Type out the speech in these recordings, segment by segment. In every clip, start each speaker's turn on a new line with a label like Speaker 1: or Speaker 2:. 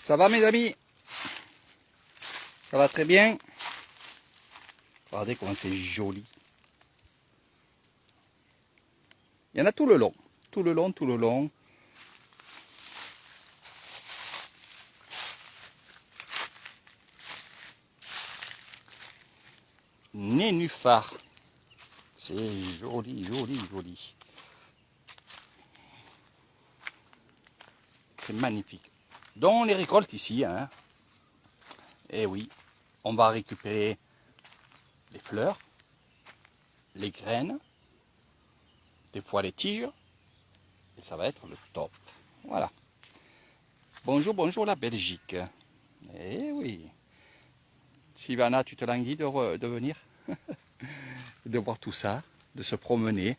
Speaker 1: Ça va mes amis? Ça va très bien? Regardez comment c'est joli. Il y en a tout le long. Tout le long, tout le long. Nénuphar. C'est joli, joli, joli. C'est magnifique. Donc on les récolte ici. Hein. Et oui, on va récupérer les fleurs, les graines, des fois les tiges. Et ça va être le top. Voilà. Bonjour, bonjour la Belgique. Eh oui. Sylvana, tu te languis de venir? De voir tout ça, de se promener,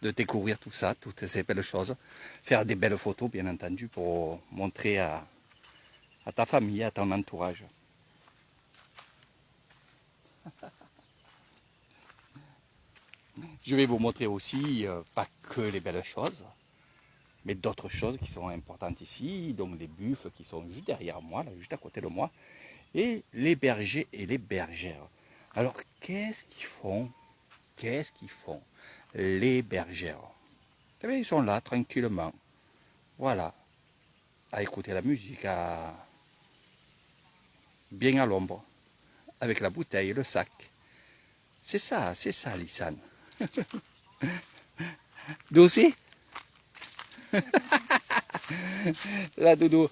Speaker 1: de découvrir tout ça, toutes ces belles choses. Faire des belles photos, bien entendu, pour montrer à ta famille, à ton entourage. Je vais vous montrer aussi, pas que les belles choses, mais d'autres choses qui sont importantes ici, donc les buffles qui sont juste derrière moi, là, juste à côté de moi, et les bergers et les bergères. Alors, qu'est-ce qu'ils font? Qu'est-ce qu'ils font, les bergères? Vous savez, ils sont là, tranquillement, voilà, à écouter la musique, bien à l'ombre, avec la bouteille, le sac. C'est ça, Lisane. Dossier. Là, Doudou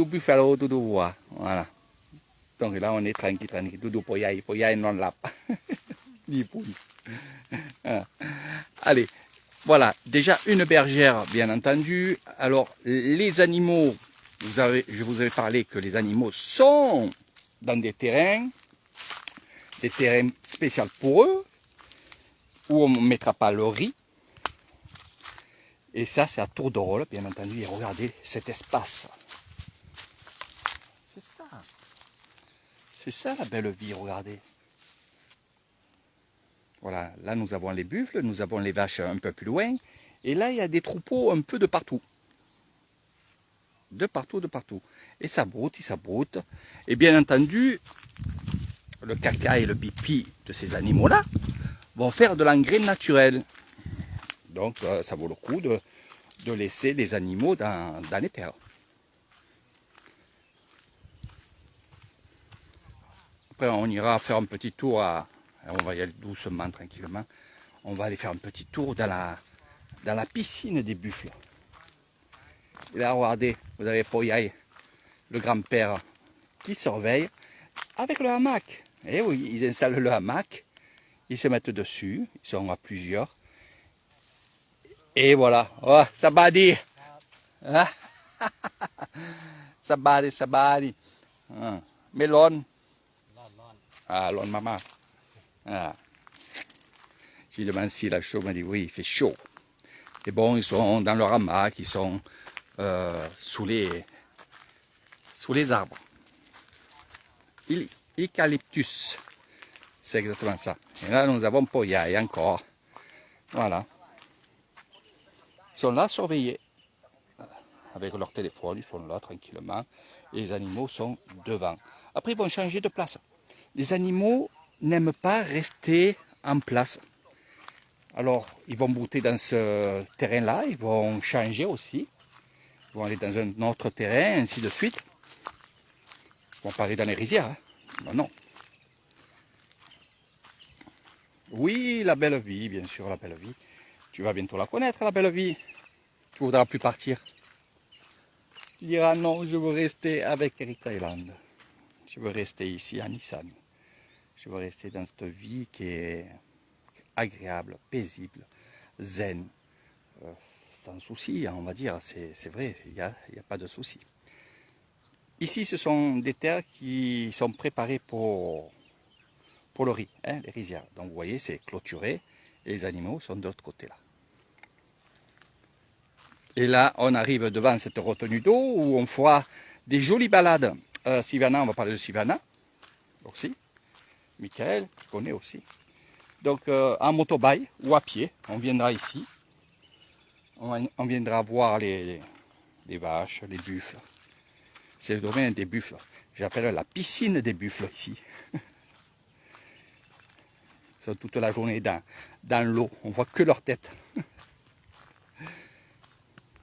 Speaker 1: Buffalo, Doudou voix. Voilà. Donc là, on est tranquille, tranquille. Doudou Poyaï non lap. Allez, voilà. Déjà une bergère, bien entendu. Alors, les animaux, je vous avais parlé que les animaux sont dans des terrains spéciaux pour eux, où on ne mettra pas le riz. Et ça, c'est à tour de rôle, bien entendu. Et regardez cet espace. C'est ça. C'est ça la belle vie, regardez. Voilà, là nous avons les buffles, nous avons les vaches un peu plus loin. Et là, il y a des troupeaux un peu de partout. De partout, de partout. Et ça broute, ça broute. Et bien entendu, le caca et le pipi de ces animaux-là vont faire de l'engrais naturel. Donc, ça vaut le coup de laisser les animaux dans les terres. Après, on ira faire un petit tour, on va y aller doucement, tranquillement. On va aller faire un petit tour dans la piscine des buffles. Et là, regardez, vous avez Poyaï, le grand-père, qui surveille avec le hamac. Et oui, ils installent le hamac, ils se mettent dessus, ils sont à plusieurs. Et voilà, oh, sabadi. Ah. Sabadi. Ah. Melon. Ah, lon maman. Ah. J'ai demandé si la chaud, m'a dit oui, il fait chaud. Et bon, ils sont dans leur hamac, ils sont sous les arbres. Eucalyptus, c'est exactement ça. Et là, nous avons Poyaï encore. Voilà. Ils sont là surveillés. Avec leur téléphone, ils sont là tranquillement. Et les animaux sont devant. Après, ils vont changer de place. Les animaux n'aiment pas rester en place. Alors, ils vont brouter dans ce terrain-là, ils vont changer aussi. Ils vont aller dans un autre terrain, ainsi de suite. Ils vont pas aller dans les rizières. Hein. Non, non. Oui, la belle vie, bien sûr, la belle vie. Tu vas bientôt la connaître, la belle vie. Tu ne voudras plus partir. Tu diras non, je veux rester avec Eric Thailand. Je veux rester ici à Nissan. Je veux rester dans cette vie qui est agréable, paisible, zen, sans souci, on va dire. C'est vrai, il n'y a pas de souci. Ici, ce sont des terres qui sont préparées pour le riz, hein, les rizières. Donc vous voyez, c'est clôturé et les animaux sont de l'autre côté là. Et là, on arrive devant cette retenue d'eau où on fera des jolies balades. Sylvana, on va parler de Sylvana aussi. Michael, je connais aussi. Donc en motobike ou à pied, on viendra ici. On viendra voir les vaches, les buffles. C'est le domaine des buffles. J'appelle la piscine des buffles ici. Ils sont toute la journée dans l'eau. On voit que leur tête.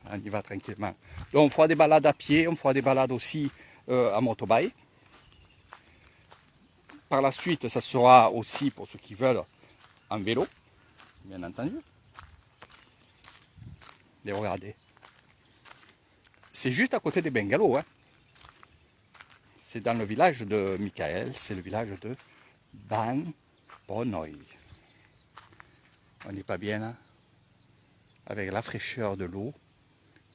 Speaker 1: On y va tranquillement. Donc on fera des balades à pied, on fera des balades aussi à motorbike. Par la suite, ça sera aussi pour ceux qui veulent en vélo, bien entendu. Et regardez. C'est juste à côté des bungalows. Hein. C'est dans le village de Michael, c'est le village de Ban Bonoy. On n'est pas bien là. Avec la fraîcheur de l'eau,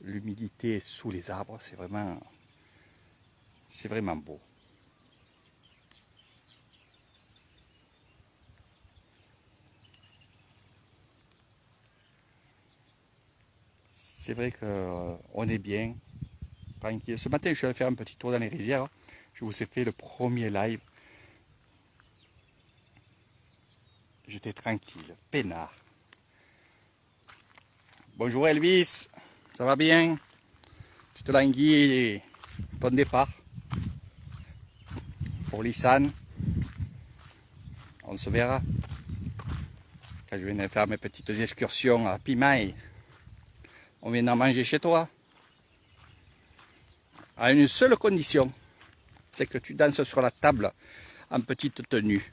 Speaker 1: l'humidité sous les arbres, c'est vraiment beau. C'est vrai qu'on est bien, tranquille. Ce matin, je suis allé faire un petit tour dans les rizières. Je vous ai fait le premier live. J'étais tranquille, peinard. Bonjour Elvis, ça va bien? Tu te languis ton départ pour Lissan. On se verra quand je viens faire mes petites excursions à Pimaille. On vient d'en manger chez toi. À une seule condition, c'est que tu danses sur la table en petite tenue.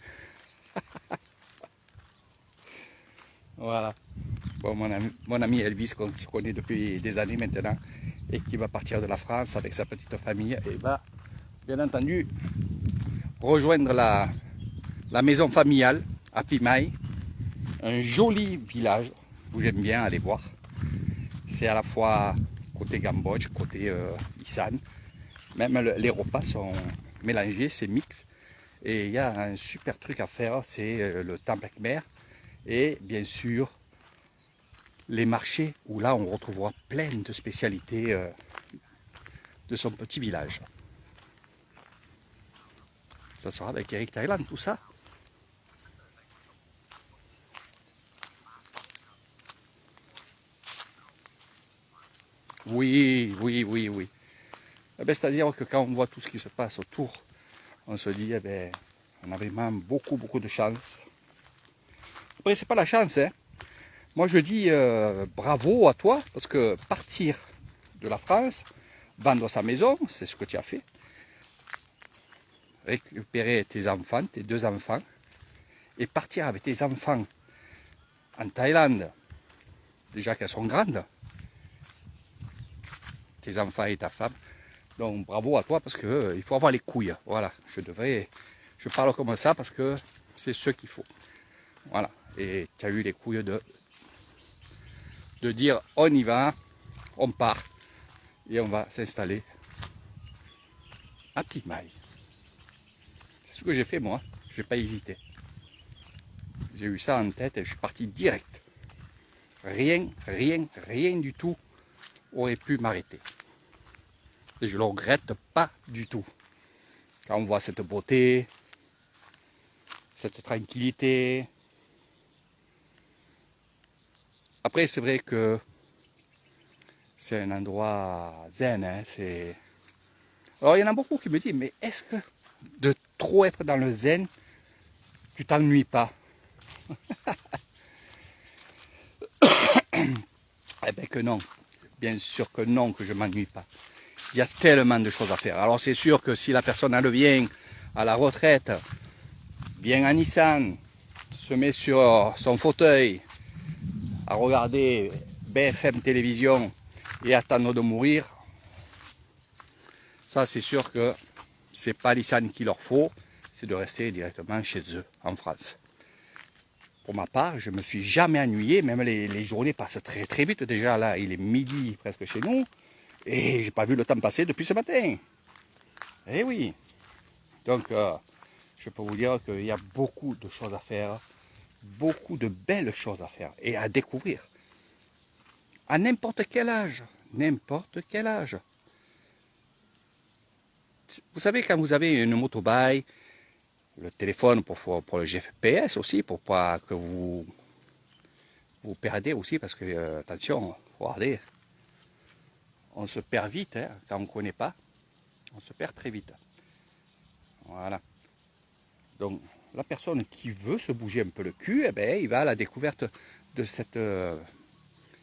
Speaker 1: Voilà. Bon, mon ami Elvis, qu'on se connaît depuis des années maintenant, et qui va partir de la France avec sa petite famille, et va, bien entendu, rejoindre la maison familiale à Pimaille, un joli village où j'aime bien aller voir. C'est à la fois côté Cambodge, côté Isan. Même les repas sont mélangés, c'est mix. Et il y a un super truc à faire, c'est le temple Khmer. Et bien sûr, les marchés où là on retrouvera plein de spécialités de son petit village. Ça sera avec Eric Thailand, tout ça. Oui, oui, oui, oui. Eh ben, c'est-à-dire que quand on voit tout ce qui se passe autour, on se dit, eh ben, on a vraiment beaucoup, beaucoup de chance. Après, c'est pas la chance, hein. Moi, je dis bravo à toi, parce que partir de la France, vendre sa maison, c'est ce que tu as fait. Récupérer tes enfants, tes 2 enfants, et partir avec tes enfants en Thaïlande, déjà qu'elles sont grandes, tes enfants et ta femme. Donc bravo à toi parce que il faut avoir les couilles. Voilà, je parle comme ça parce que c'est ce qu'il faut. Voilà, et tu as eu les couilles de dire on y va, on part et on va s'installer à Pimaille. C'est ce que j'ai fait moi, je n'ai pas hésité. J'ai eu ça en tête et je suis parti direct. Rien du tout aurait pu m'arrêter. Et je ne le regrette pas du tout. Quand on voit cette beauté, cette tranquillité. Après, c'est vrai que c'est un endroit zen. Hein, alors, il y en a beaucoup qui me disent, mais est-ce que de trop être dans le zen, tu t'ennuies pas? Eh bien que non. Bien sûr que non, que je ne m'ennuie pas. Il y a tellement de choses à faire. Alors c'est sûr que si la personne elle vient à la retraite, vient à Nissan, se met sur son fauteuil à regarder BFM télévision et attendre de mourir, ça c'est sûr que c'est pas Nissan qu'il leur faut, c'est de rester directement chez eux en France. Pour ma part, je ne me suis jamais ennuyé, même les journées passent très très vite. Déjà là, il est midi presque chez nous, et j'ai pas vu le temps passer depuis ce matin. Eh oui. Donc, je peux vous dire qu'il y a beaucoup de choses à faire, beaucoup de belles choses à faire et à découvrir. À n'importe quel âge, n'importe quel âge. Vous savez, quand vous avez une motobike, le téléphone pour le GPS aussi, pour pas que vous perdez aussi, parce que, attention, regardez, on se perd vite hein, quand on ne connaît pas. On se perd très vite. Voilà. Donc, la personne qui veut se bouger un peu le cul, eh ben, il va à la découverte de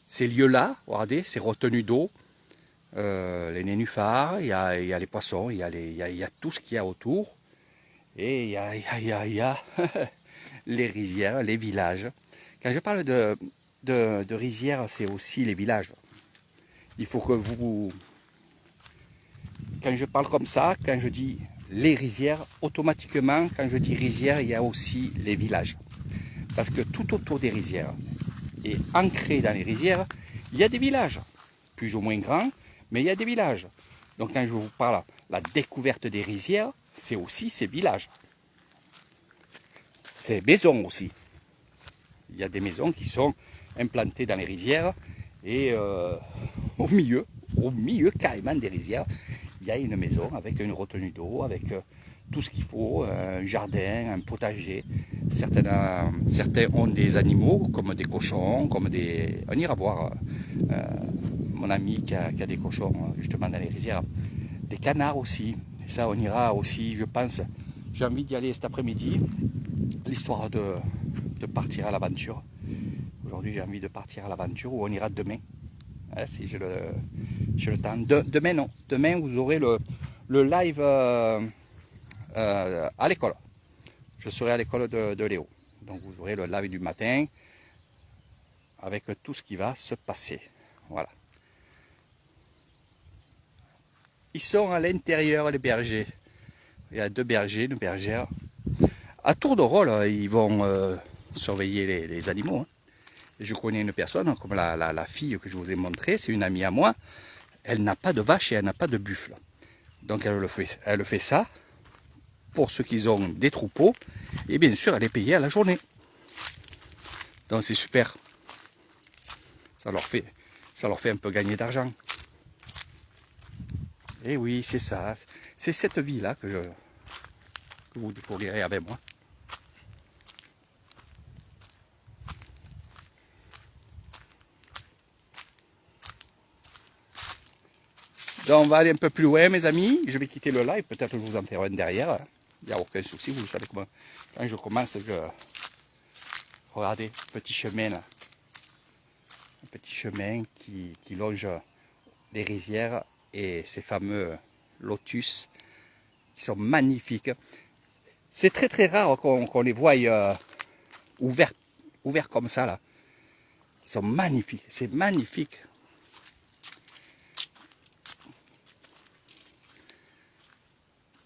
Speaker 1: ces lieux-là. Regardez, ces retenues d'eau, les nénuphars, il y a les poissons, il y a tout ce qu'il y a autour. Et il y a les rizières, les villages. Quand je parle de rizières, c'est aussi les villages. Il faut que vous... Quand je parle comme ça, quand je dis les rizières, automatiquement, quand je dis rizières, il y a aussi les villages. Parce que tout autour des rizières, et ancré dans les rizières, il y a des villages. Plus ou moins grands, mais il y a des villages. Donc quand je vous parle de la découverte des rizières, c'est aussi ces villages. Ces maisons aussi. Il y a des maisons qui sont implantées dans les rizières et au milieu carrément des rizières, il y a une maison avec une retenue d'eau, avec tout ce qu'il faut, un jardin, un potager. Certains ont des animaux comme des cochons, comme des... On ira voir mon ami qui a des cochons justement dans les rizières. Des canards aussi. Et ça, on ira aussi, je pense. J'ai envie d'y aller cet après-midi. L'histoire de partir à l'aventure. Aujourd'hui, j'ai envie de partir à l'aventure où on ira demain. Si j'ai le temps. Demain, non. Demain, vous aurez le live à l'école. Je serai à l'école de Léo. Donc, vous aurez le live du matin avec tout ce qui va se passer. Voilà. Ils sont à l'intérieur, les bergers. Il y a 2 bergers, une bergère. À tour de rôle, ils vont surveiller les animaux. Hein. Je connais une personne, comme la fille que je vous ai montrée, c'est une amie à moi. Elle n'a pas de vache et elle n'a pas de buffle. Donc elle le fait ça pour ceux qui ont des troupeaux. Et bien sûr, elle est payée à la journée. Donc c'est super. Ça leur fait un peu gagner d'argent. Et oui, c'est ça. C'est cette vie-là que vous découvrirez avec moi. Donc on va aller un peu plus loin, mes amis. Je vais quitter le live. Peut-être que je vous en ferai un derrière. Il n'y a aucun souci. Vous savez comment. Quand je commence, regardez, petit chemin là. Un petit chemin qui longe les rizières et ces fameux lotus qui sont magnifiques. C'est très très rare qu'on les voie ouverts comme ça là. Ils sont magnifiques, c'est magnifique.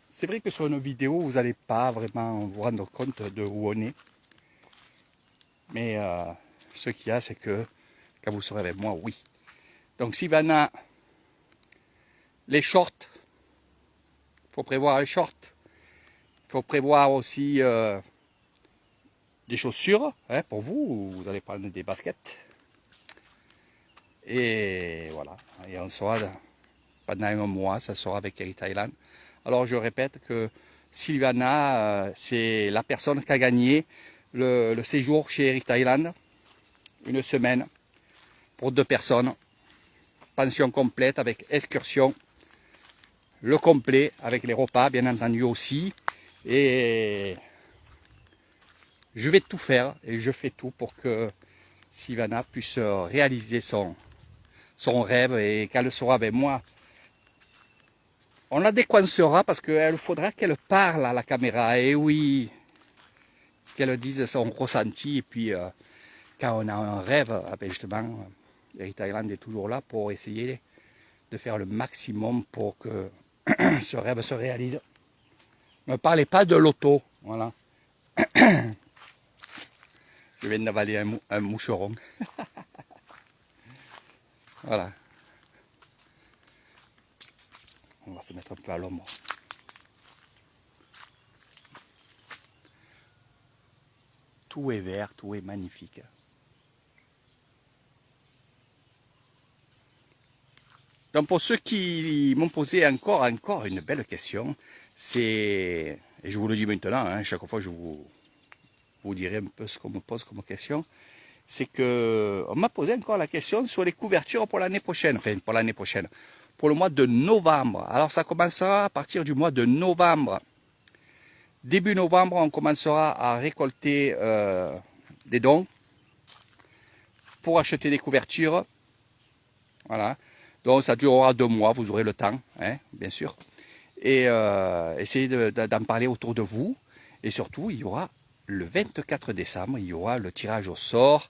Speaker 1: C'est vrai que sur une vidéo, vous n'allez pas vraiment vous rendre compte de où on est. Mais ce qu'il y a, c'est que quand vous serez avec moi, oui. Donc Sylvana, les shorts, il faut prévoir les shorts. Il faut prévoir aussi des chaussures hein, pour vous. Vous allez prendre des baskets. Et voilà. Et on sera pendant un mois, ça sera avec Eric Thailand. Alors je répète que Sylvana, c'est la personne qui a gagné le séjour chez Eric Thailand. Une semaine pour 2 personnes. Pension complète avec excursion. Le complet avec les repas bien entendu aussi. Et je vais tout faire et je fais tout pour que Sylvana puisse réaliser son rêve et qu'elle sera avec moi. On la décoincera parce qu'il faudra qu'elle parle à la caméra. Et oui, qu'elle dise son ressenti. Et puis, quand on a un rêve, ben justement, Eric Thailand est toujours là pour essayer de faire le maximum pour que ce rêve se réalise. Ne parlez pas de l'auto. Voilà. Je viens d'avaler un moucheron. Voilà. On va se mettre un peu à l'ombre. Tout est vert, tout est magnifique. Donc pour ceux qui m'ont posé encore une belle question, c'est, et je vous le dis maintenant, hein, chaque fois je vous dirai un peu ce qu'on me pose comme question, c'est que on m'a posé encore la question sur les couvertures pour l'année prochaine, enfin pour l'année prochaine, pour le mois de novembre. Alors ça commencera à partir du mois de novembre. Début novembre, on commencera à récolter des dons pour acheter des couvertures. Voilà. Donc ça durera 2 mois, vous aurez le temps, hein, bien sûr. Et essayez d'en parler autour de vous. Et surtout, il y aura le 24 décembre, il y aura le tirage au sort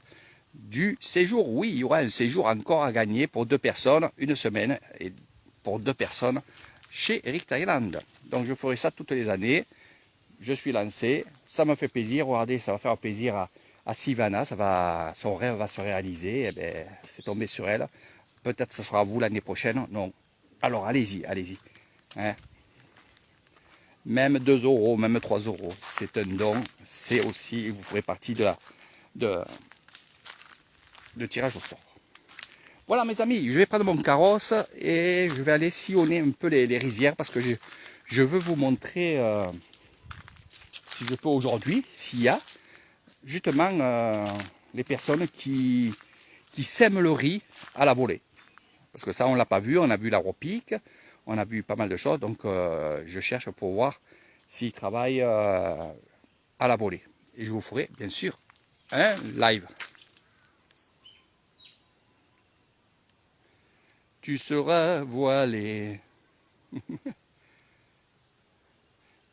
Speaker 1: du séjour. Oui, il y aura un séjour encore à gagner pour 2 personnes, une semaine, et pour 2 personnes chez Eric Thailand. Donc je ferai ça toutes les années. Je suis lancé, ça me fait plaisir. Regardez, ça va faire plaisir à Sivana, son rêve va se réaliser. Eh ben, c'est tombé sur elle. Peut-être que ce sera vous l'année prochaine. Non. Alors allez-y, allez-y. Hein? Même 2 €, même 3 €, c'est un don. C'est aussi, vous ferez partie de tirage au sort. Voilà mes amis, je vais prendre mon carrosse et je vais aller sillonner un peu les rizières parce que je veux vous montrer, si je peux aujourd'hui, s'il y a justement les personnes qui sèment le riz à la volée. Parce que ça, on ne l'a pas vu, on a vu la repique, on a vu pas mal de choses, donc je cherche pour voir s'ils travaillent à la volée. Et je vous ferai, bien sûr, un live. Tu seras voilé.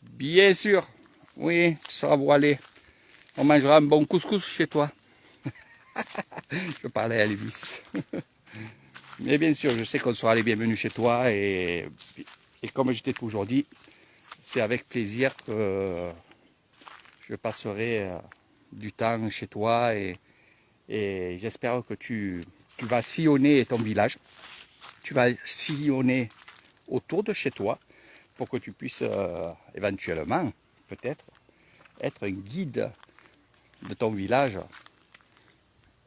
Speaker 1: Bien sûr, oui, tu seras voilé. On mangera un bon couscous chez toi. Je parlais à Elvis. Mais bien sûr, je sais qu'on sera les bienvenus chez toi et comme je t'ai toujours dit, c'est avec plaisir que je passerai du temps chez toi et j'espère que tu vas sillonner ton village, tu vas sillonner autour de chez toi pour que tu puisses éventuellement, peut-être, être un guide de ton village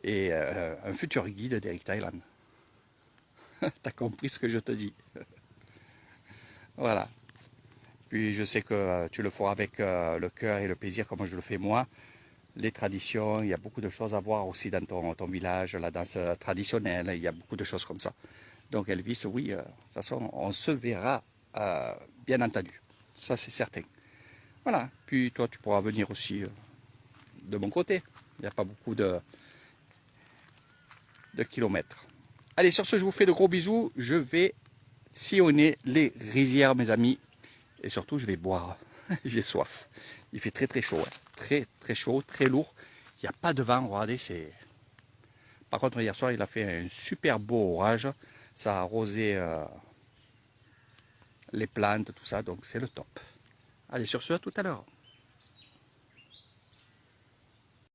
Speaker 1: et un futur guide d'Eric Thailand. T'as compris ce que je te dis. Voilà. Puis je sais que tu le feras avec le cœur et le plaisir comme je le fais moi. Les traditions, il y a beaucoup de choses à voir aussi dans ton village, la danse traditionnelle, il y a beaucoup de choses comme ça. Donc Elvis, oui, de toute façon, on se verra bien entendu. Ça c'est certain. Voilà. Puis toi, tu pourras venir aussi de mon côté. Il n'y a pas beaucoup de kilomètres. Allez, sur ce, je vous fais de gros bisous. Je vais sillonner les rizières, mes amis. Et surtout, je vais boire. J'ai soif. Il fait très très chaud. Hein. Très très chaud, très lourd. Il n'y a pas de vent. Regardez, c'est... Par contre, hier soir, il a fait un super beau orage. Ça a arrosé les plantes, tout ça. Donc, c'est le top. Allez, sur ce, à tout à l'heure.